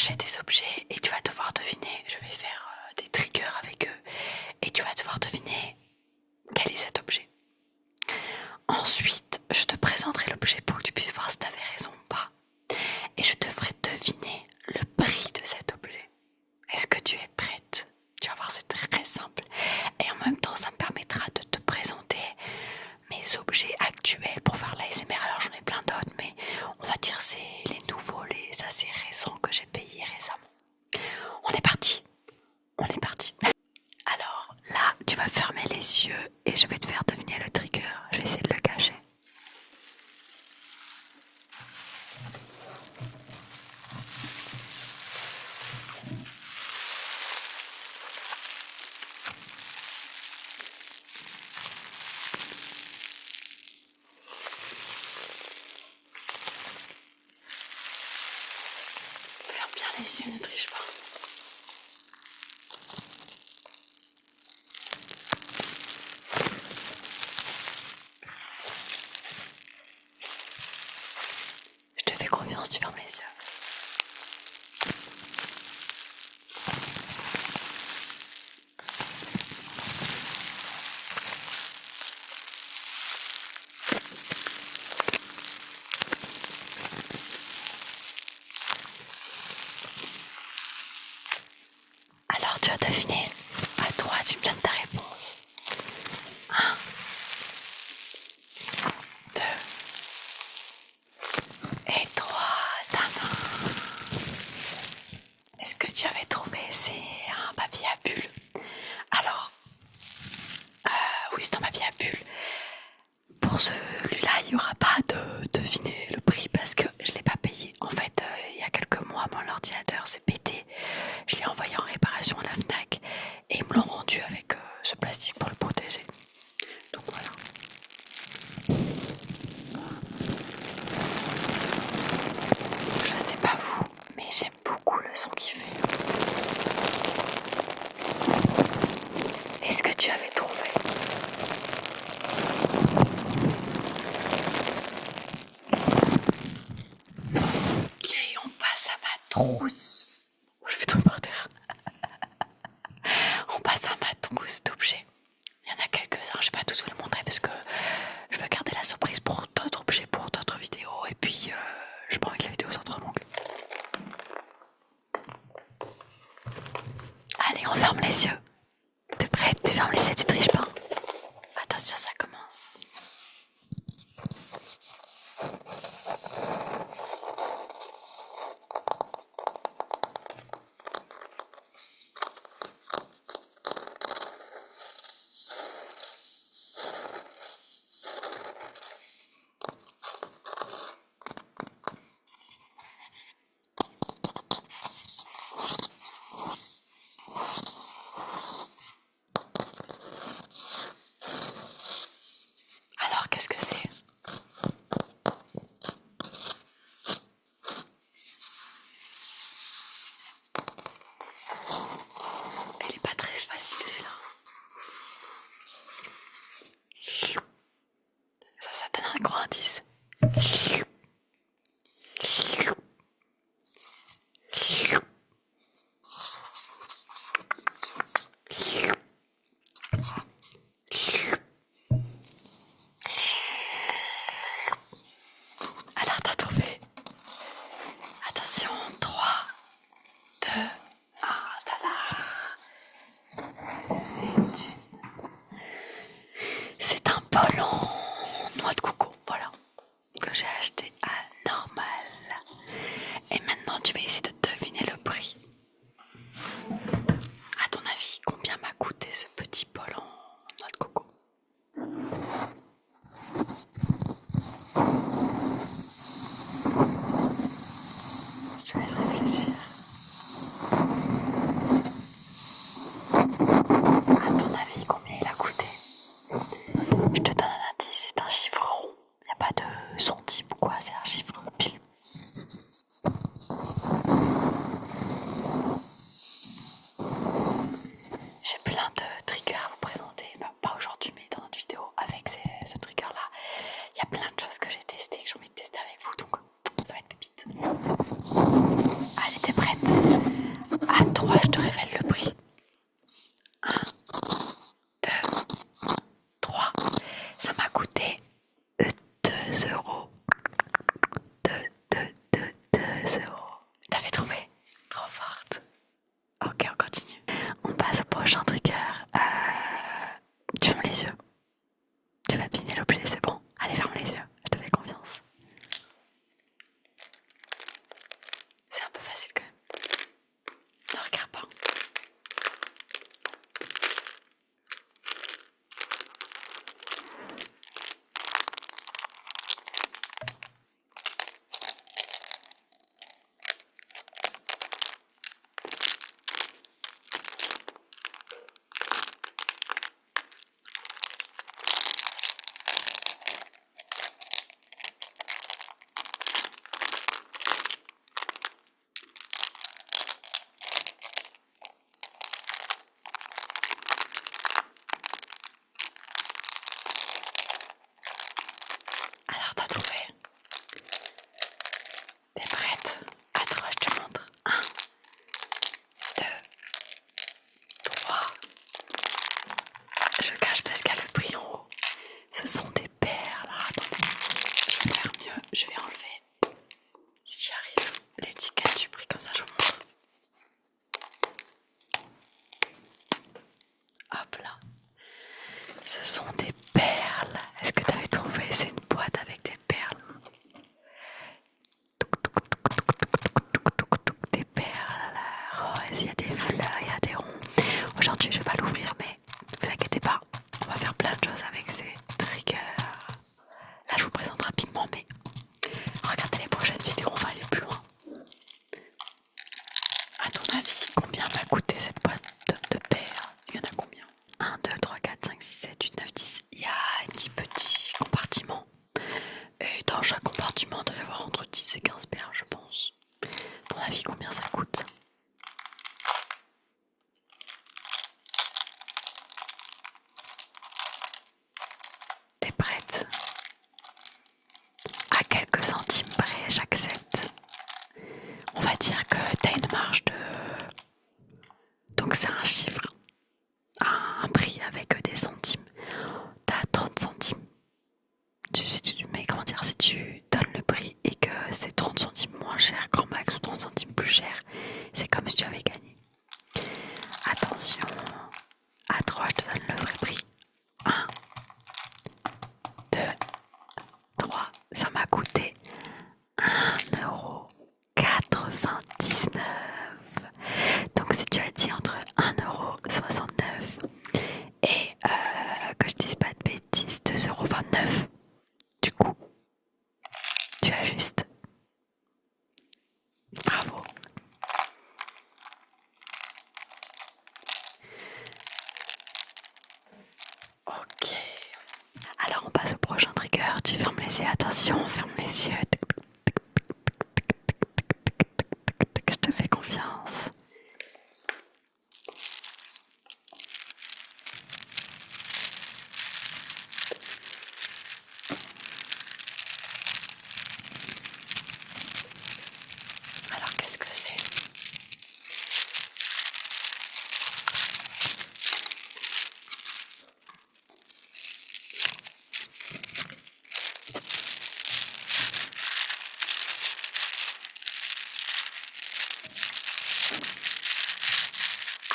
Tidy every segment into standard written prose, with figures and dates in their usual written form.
cacher des objets et tu vas devoir deviner. Je vais faire des triggers avec eux et tu vas devoir deviner quel est cet objet. Ensuite, je te présenterai l'objet pour que tu puisses voir si tu avais raison ou pas. Et je te ferai deviner le prix de cet objet. Est-ce que tu es prête? Tu vas voir, c'est très simple. Et en même temps, ça me permettra de te présenter mes objets actuels pour faire l'ASMR. Alors j'en ai plein d'autres, mais on va dire c'est les nouveaux, les assez récents que j'ai payés récemment. On est parti. On est parti. Alors là, tu vas fermer les yeux et je vais te faire deviner le trigger. Je vais essayer de le cacher. Ferme bien les yeux, ne triche pas. Je te fais confiance, tu fermes les yeux. Alors tu as deviné. À toi, tu me donnes ta réponse. 1, 2 et 3. Tadam. Est-ce que tu avais trouvé? C'est un papier à bulles. Alors, oui, c'est un papier à bulles. Pour celui-là, il n'y aura pas de deviner le prix parce que je ne l'ai pas payé. En fait, il y a quelques mois, mon ordinateur s'est pété. Je l'ai envoyé en réparation à la Fnac et ils me l'ont rendu avec ce plastique pour le protéger. Donc voilà. Je sais pas vous, mais j'aime beaucoup le son qu'il fait. Est-ce que tu avais trouvé? Ok, on passe à ma trousse. Je vais tomber par terre. On passe à ma trousse d'objets. Il y en a quelques-uns, je ne vais pas tous vous les montrer parce que je veux garder la surprise pour d'autres objets, pour d'autres vidéos. Et puis, je n'ai pas envie que la vidéo soit trop longue. Allez, on ferme les yeux. T'es prête? Tu fermes les yeux, tu triches pas. Attention, ça commence. Alors, qu'est-ce que c'est? Elle est pas très facile celui-là. Ça donne un gros indice. Alors, t'as trouvé? Attention, 3, 2, 1, tada! C'est un bol en noix de coco, voilà, que j'ai acheté à Normal. Et maintenant, tu vas essayer de deviner le prix. À ton avis, combien m'a coûté ce petit bol en noix de coco? Je te laisse passe au prochain trigger. Tu fermes les yeux. Tu vas deviner l'objet, c'est bon. Allez, ferme les yeux, je te fais confiance. C'est un peu facile quand même. Ne regarde pas. Alors t'as trouvé? T'es prête? Attends, je te montre. 1, 2, 3. Je cache parce qu'elle a le prix en haut. Ce sont des perles. Alors attendez, je vais faire mieux. Je vais enlever, si j'y arrive, l'étiquette du prix, comme ça je vous montre. Hop là. Ce sont des perles. Est-ce que t'avais trouvé? C'est une boîte avec des perles. Des perles roses, il y a des fleurs, il y a des ronds. Aujourd'hui je vais pas l'ouvrir, mais ne vous inquiétez pas, on va faire plein de choses avec ces triggers. Là je vous présente rapidement, mais regardez les prochaines vidéos, on va aller plus loin. À ton avis, combien va coûter cette boîte de perles? Il y en a combien? 1, 2, 3, 4, 5, 6, 7, 8, 9, 10. Il y a 10 petits compartiments. Et dans chaque compartiment, il doit y avoir entre 10 et 15 perles, je pense. À ton avis, combien ça coûte? T'es prête? À quelques centimes près, j'accepte. On va dire que t'as une marge de... Donc c'est un chiffre, un prix avec des centimes. T'as 30 centimes. Si tu mets, comment dire, si tu donnes le prix et que c'est 30 centimes moins cher, grand max, ou 30 centimes plus cher, c'est comme si tu avais gagné. Attention, à 3, je te donne le vrai prix. 1, 2, 3, ça m'a coûté 1,99€. Donc si tu as dit entre 1,69€ et que je dise pas de bêtises, 2,29€. Du coup, tu as juste. Bravo. Ok. Alors on passe au prochain trigger. Tu fermes les yeux. Attention, ferme les yeux. Je te fais confiance. Alors qu'est-ce que c'est?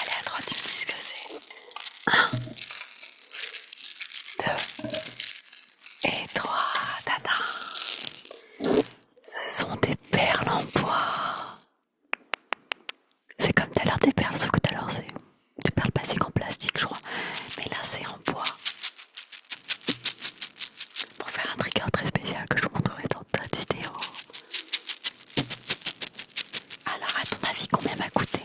Allez, à droite, tu me dis ce que c'est. 1, 2 et 3. Tata. Ce sont des perles en bois. C'est comme tout à l'heure des perles, sauf que tout à l'heure c'est des perles basiques en plastique, je crois. Mais là, c'est en bois. Pour faire un trigger très spécial que je vous montrerai dans d'autres vidéos. Alors, à ton avis, combien m'a coûté?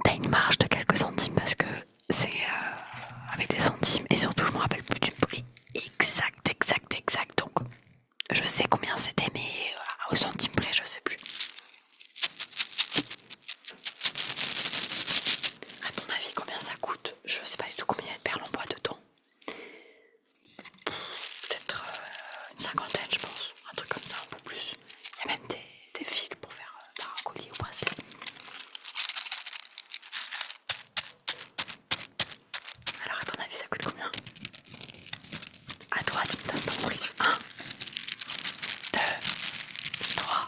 T'as une marge de quelques centimes parce que c'est avec des centimes et surtout je me rappelle plus du prix exact. Donc je sais combien c'était, mais au centime près je sais plus. À ton avis, combien ça coûte? Je sais pas du tout combien il y a de perles en bois dedans. Peut-être une cinquantaine, je pense. Un truc comme ça, un peu plus. Il y a même des fils pour faire un collier ou bracelet. Alors à ton avis, ça coûte combien? À toi, tu me donnes ton prix. 1, 2, 3.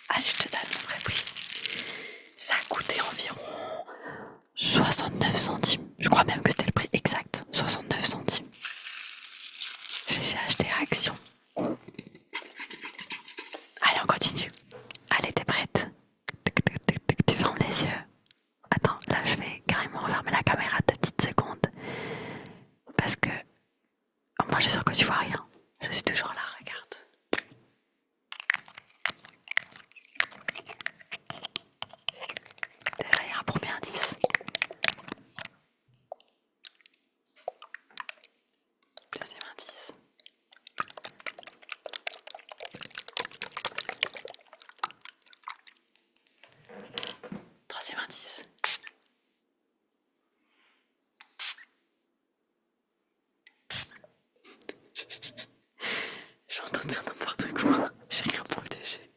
Allez, je te donne mon vrai prix. Ça a coûté environ 69 centimes. Je crois même que c'était le prix exact. 69 centimes. Je les ai achetés à Action. Allez, on continue. Allez, t'es prête? Tu fermes les yeux. Attends, là je vais carrément fermer la caméra 2 petites secondes. Parce que moi je suis sûre que tu vois rien. Je suis toujours là, regarde. Déjà il y a un premier indice. Deuxième indice. Troisième indice. Je suis en train de dire n'importe quoi. J'ai rien protégé.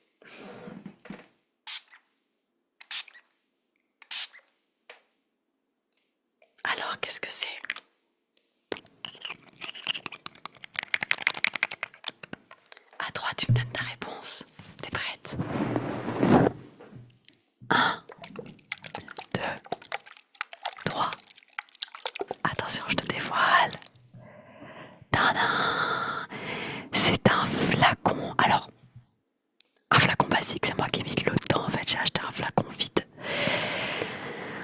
Alors, qu'est-ce que c'est? À droite, tu me donnes ta réponse. T'es prête? 1, 2, 3. Attention, je te dévoile. Tadam! C'est un flacon. Alors, un flacon basique, c'est moi qui ai mis de l'eau dedans. En fait, j'ai acheté un flacon vide.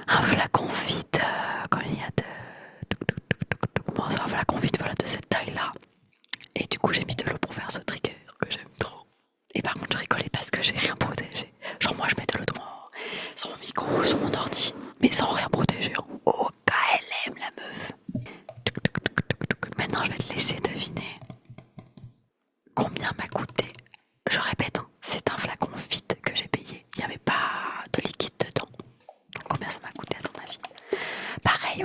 Un flacon vide, comme il y a de... Bon, c'est un flacon vide, voilà, de cette taille-là. Et du coup, j'ai mis de l'eau pour faire ce trigger que j'aime trop. Et par contre, je rigolais parce que j'ai rien protégé. Genre, moi, je mets de l'eau sur mon micro, sur mon ordi, mais sans rien protéger. Oh, KLM, la meuf. Maintenant, je vais te laisser deviner combien m'a coûté. Je répète, hein, c'est un flacon vide que j'ai payé. Il n'y avait pas de liquide dedans. Donc, combien ça m'a coûté à ton avis? Pareil,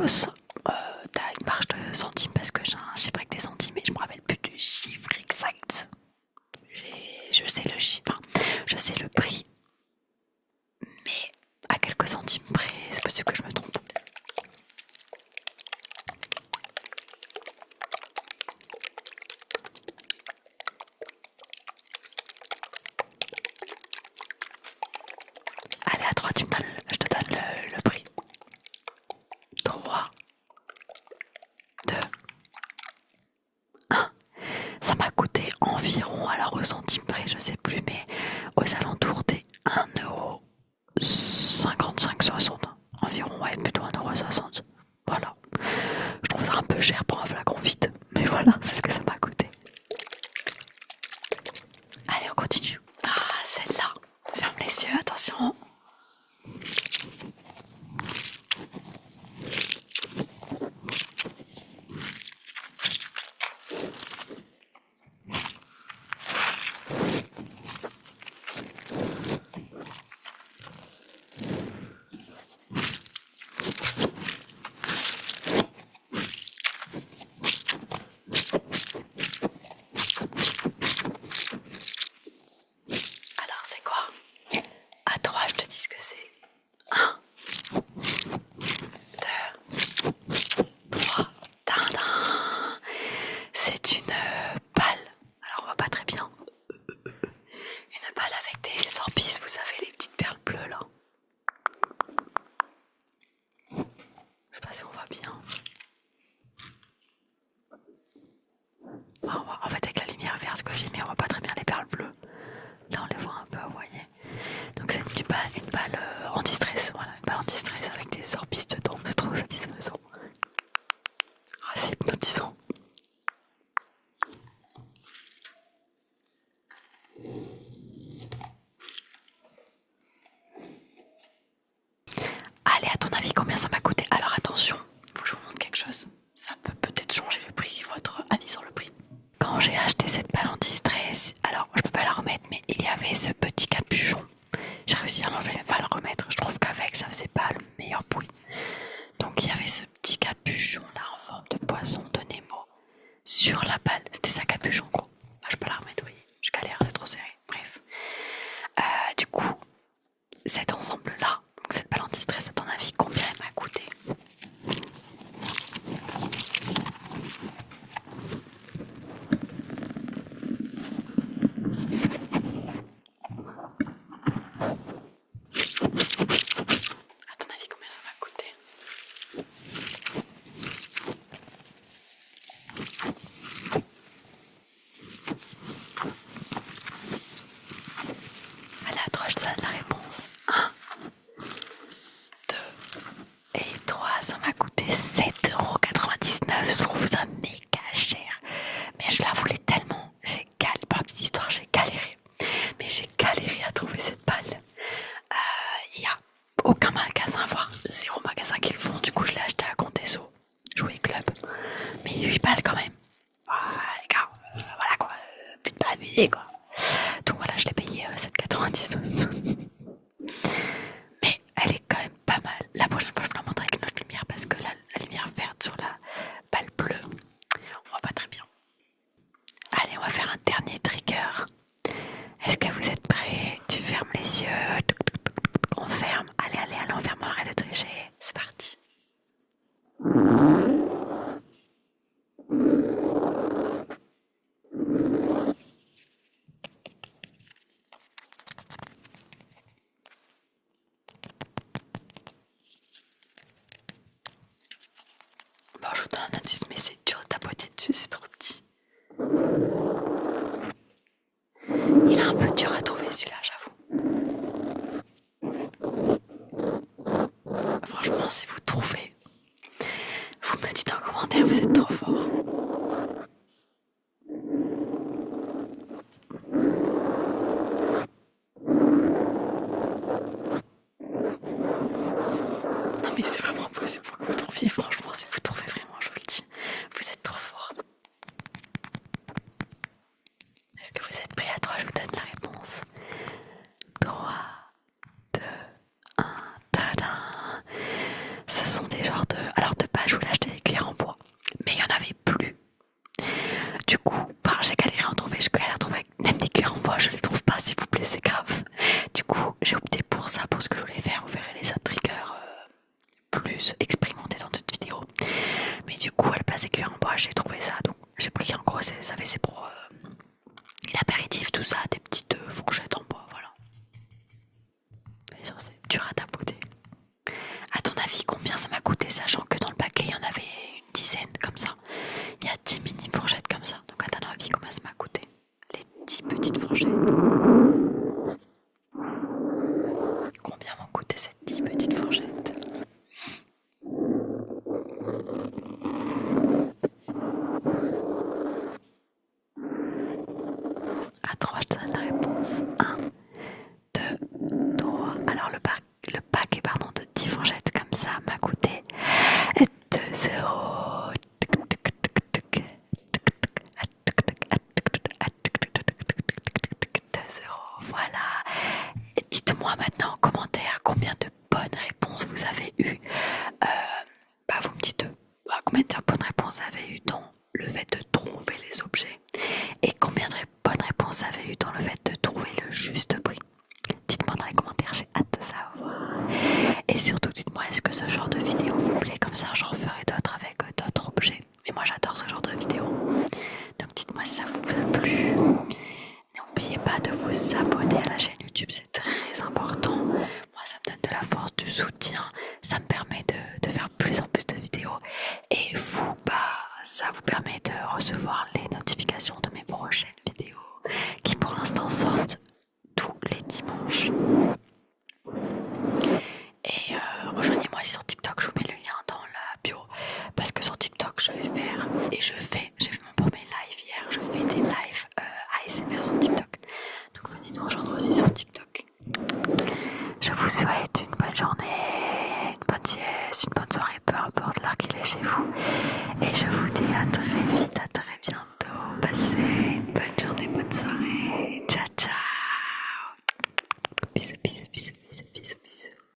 t'as une marge de centimes parce que j'ai un chiffre avec des centimes et je me rappelle plus du chiffre exact. Je sais le chiffre, enfin, je sais le prix, mais à quelques centimes près, c'est possible que je me trompe. Allez, à 3, je te donne le prix. 3, 2, 1. Ça m'a coûté environ, alors au centime près, je sais plus, mais aux alentours des 1,55 € 60. Environ, ouais, plutôt 1,60 €. Voilà. Je trouve ça un peu cher pour un flacon vide, mais voilà, c'est ce que ça m'a coûté. Allez, on continue. Ah, celle-là. Ferme les yeux, attention. Alors, c'est quoi? À 3, je te dis ce que c'est. 1, 2, 3. Tadam! C'est une balle. Alors, on voit pas très bien. Une balle avec des sorbices, vous savez, les petites perles bleues là. Je sais pas si on voit bien. En fait, avec la lumière verte que j'ai mis, on voit pas très bien les perles bleues. Là, on les voit un peu, vous voyez. Donc, c'est une balle anti-stress. Voilà, une balle anti-stress avec des sorbices dedans. C'est trop satisfaisant. Ah, c'est hypnotisant. Allez, à ton avis, combien ça m'a coûté? Alors, attention, faut que je vous montre quelque chose. Ça peut peut-être changer le prix, votre avis sur le prix. Quand j'ai acheté cette balle anti-stress, alors je peux pas la remettre, mais il y avait ce petit capuchon. J'ai réussi à l'enlever, mais pas le remettre. Je trouve qu'avec ça faisait pas le meilleur bruit. Donc il y avait ce petit capuchon là en forme de poisson de Nemo sur la balle. C'était sa capuchon gros. Bah, je peux la remettre, vous voyez. Je galère, c'est trop serré. Bref. Du coup, cet ensemble là, donc cette balle anti-stress, à ton avis, combien elle m'a coûté? À ton avis, combien ça m'a coûté? les yeux. On ferme. Allez, on ferme, on arrête de tricher. C'est parti. Bon, je vous donne un indice, mais c'est dur de tapoter dessus, c'est trop petit. Il est un peu dur à trouver celui-là, j'avoue. Franchement, si vous trouvez, vous me dites en commentaire, vous êtes trop fort. Non mais c'est vraiment impossible pour que vous trouviez, franchement, si vous trouvez vraiment, je vous le dis, vous êtes trop fort. Est-ce que vous êtes prêts à 3? Je vous donne la réponse. 3, 2, 1, tada. Ce sont des genres de... Alors de base, je voulais acheter des cuillères en bois, mais il n'y en avait plus. Du coup, j'ai galéré à en trouver, je galère à trouver même des cuillères en bois, je les trouve pas, s'il vous plaît, c'est grave. Du coup, j'ai opté pour ça, pour ce que je voulais faire. Vous verrez les autres triggers plus expérimentés dans d'autres vidéos. Mais du coup, à la place des cuillères en bois, j'ai trouvé ça. Donc, j'ai pris en gros, c'est pour l'apéritif, tout ça, des petites fourchettes en bois, voilà. C'est dur à tapoter. À ton avis, combien ça m'a coûté, sachant que dans le paquet, il y en avait une dizaine comme ça. Il y a 10 mini fourchettes comme ça. Donc à ton avis, combien ça m'a coûté? Les 10 petites fourchettes. Combien m'ont coûté ces 10 petites fourchettes? À 3, je te donne la réponse. 1, 2, 3. Alors le paquet de 10 fourchettes comme ça m'a coûté 2 €. 2 €, voilà. Et dites-moi maintenant en commentaire combien de bonnes réponses vous avez eues. Vous me dites combien de bonnes réponses vous avez eues dans le fait de trouver les objets et combien de bonnes réponses vous avez eues dans le fait de trouver le juste prix. Dites-moi dans les commentaires, j'ai hâte de savoir. Et surtout, dites-moi, est-ce que ce genre de vidéo vous plaît? Comme ça, j'en ferai d'autres avec d'autres objets. Et moi, j'adore ce genre de vidéo. Donc, dites-moi si ça vous a plu. N'oubliez pas de vous abonner à la chaîne YouTube, c'est très important. Moi, ça me donne de la force, du soutien. Ça me permet de faire plus en plus de vidéos. Et vous, ça vous permet de recevoir les notifications de mes prochaines vidéos qui pour l'instant sortent tous les dimanches. Et rejoignez-moi ici sur TikTok, je vous mets le lien dans la bio. Parce que sur TikTok, j'ai fait mon premier live hier, je fais des lives ASMR sur TikTok. Donc venez nous rejoindre aussi sur TikTok. Je vous souhaite une bonne journée.